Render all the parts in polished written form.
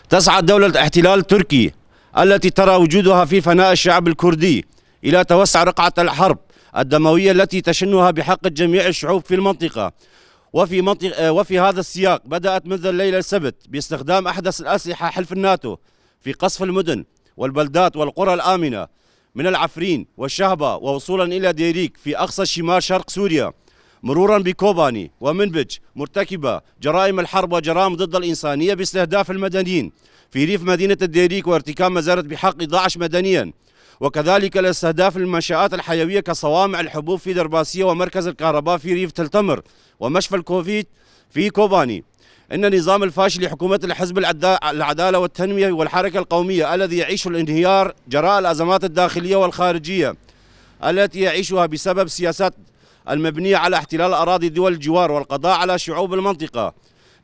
تسعى دولة الاحتلال التركي التي ترى وجودها في فناء الشعب الكردي إلى توسع رقعة الحرب الدموية التي تشنها بحق جميع الشعوب في المنطقة. وفي هذا السياق بدأت منذ الليلة السبت باستخدام أحدث الأسلحة حلف الناتو في قصف المدن والبلدات والقرى الآمنة من العفرين والشهبة ووصولا إلى ديريك في أقصى شمال شرق سوريا، مرورا بكوباني ومنبج، مرتكبة جرائم الحرب وجرائم ضد الإنسانية باستهداف المدنيين في ريف مدينة الديريك وارتكاب مزارة بحق 11 مدنيا، وكذلك لاستهداف المنشآت الحيوية كصوامع الحبوب في درباسية ومركز الكهرباء في ريف تلتمر ومشفى الكوفيت في كوباني. إن النظام الفاشل لحكومة الحزب العدالة والتنمية والحركة القومية الذي يعيش الانهيار جراء الأزمات الداخلية والخارجية التي يعيشها بسبب سياسات المبنية على احتلال أراضي دول الجوار والقضاء على شعوب المنطقة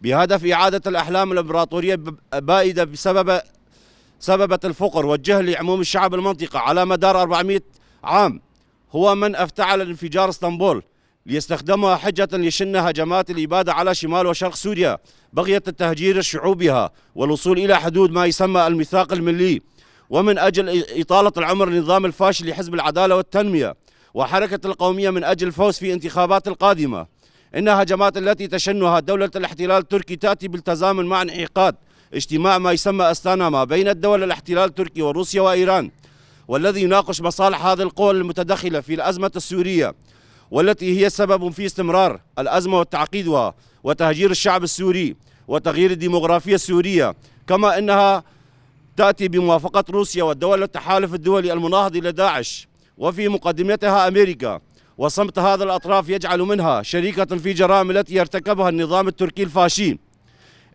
بهدف إعادة الأحلام الإمبراطورية بائدة سببت الفقر والجهل لعموم الشعب المنطقة على مدار 400 عام، هو من افتعل انفجار اسطنبول ليستخدمها حجة لشن هجمات الإبادة على شمال وشرق سوريا بغية التهجير شعوبها والوصول إلى حدود ما يسمى الميثاق الملي، ومن أجل إطالة العمر النظام الفاشل لحزب العدالة والتنمية وحركة القومية من أجل الفوز في الانتخابات القادمة. إن هجمات التي تشنها دولة الاحتلال التركي تأتي بالتزامن مع انعقاد اجتماع ما يسمى أستانا ما بين الدول الاحتلال التركي وروسيا وإيران، والذي يناقش مصالح هذه القوى المتدخلة في الأزمة السورية والتي هي سبب في استمرار الأزمة وتعقيدها وتهجير الشعب السوري وتغيير الديموغرافية السورية، كما أنها تأتي بموافقة روسيا والدول التحالف الدولي المناهض لداعش وفي مقدمتها أمريكا. وصمت هذا الأطراف يجعل منها شريكة في جرائم التي يرتكبها النظام التركي الفاشي.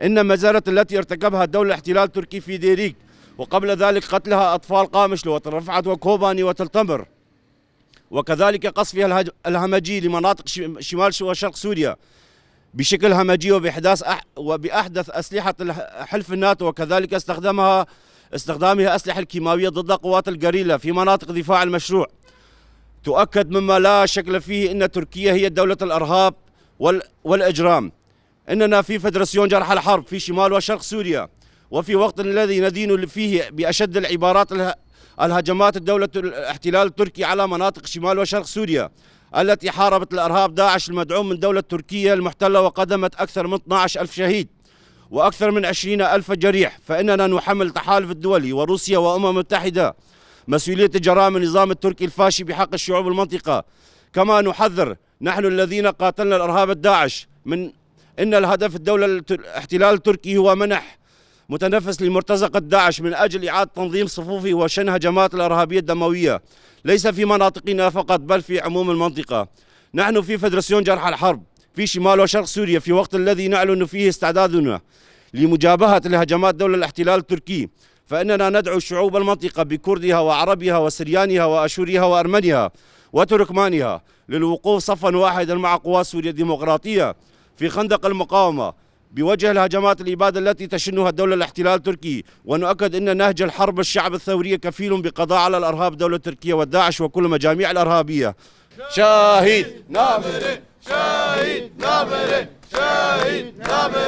إن مزارة التي ارتكبها الدولة الاحتلال التركي في ديريك وقبل ذلك قتلها أطفال قامشلو وترفعت وكوباني وتلتمر، وكذلك قصفها الهمجي لمناطق شمال وشرق سوريا بشكل همجي وبأحدث أسلحة حلف الناتو، وكذلك استخدامها أسلحة الكيماوية ضد قوات الجريلا في مناطق دفاع المشروع، تؤكد مما لا شك فيه أن تركيا هي دولة الإرهاب والإجرام. إننا في فدراسيون جرح الحرب في شمال وشرق سوريا، وفي وقت الذي ندين فيه بأشد العبارات الهجمات الدولة الاحتلال التركي على مناطق شمال وشرق سوريا التي حاربت الإرهاب داعش المدعوم من دولة تركيا المحتلة وقدمت أكثر من 12,000 شهيد وأكثر من 20,000 جريح، فإننا نحمل التحالف الدولي وروسيا وأمم متحدة مسؤولية جرائم النظام التركي الفاشي بحق الشعوب المنطقة. كما نحذر نحن الذين قاتلنا الإرهاب الداعش من إن الهدف الدولة الاحتلال التركي هو منح متنفس لمرتزقة داعش من أجل إعادة تنظيم صفوفه وشن هجمات الإرهابية الدموية ليس في مناطقنا فقط بل في عموم المنطقة. نحن في فدراسيون جرح الحرب في شمال وشرق سوريا في وقت الذي نعلن فيه استعدادنا لمجابهة لهجمات دولة الاحتلال التركي، فإننا ندعو شعوب المنطقة بكردها وعربها وسريانها وأشورها وأرمنها وتركمانها للوقوف صفا واحدا مع قوات سوريا الديمقراطية في خندق المقاومة بوجه الهجمات الإبادة التي تشنها الدولة الاحتلال التركي، ونؤكد أن نهج الحرب الشعب الثورية كفيل بقضاء على الإرهاب دولة تركيا والداعش وكل مجاميع الإرهابية. شاهد نامرين، شاهد نامرين، شاهد نامرين.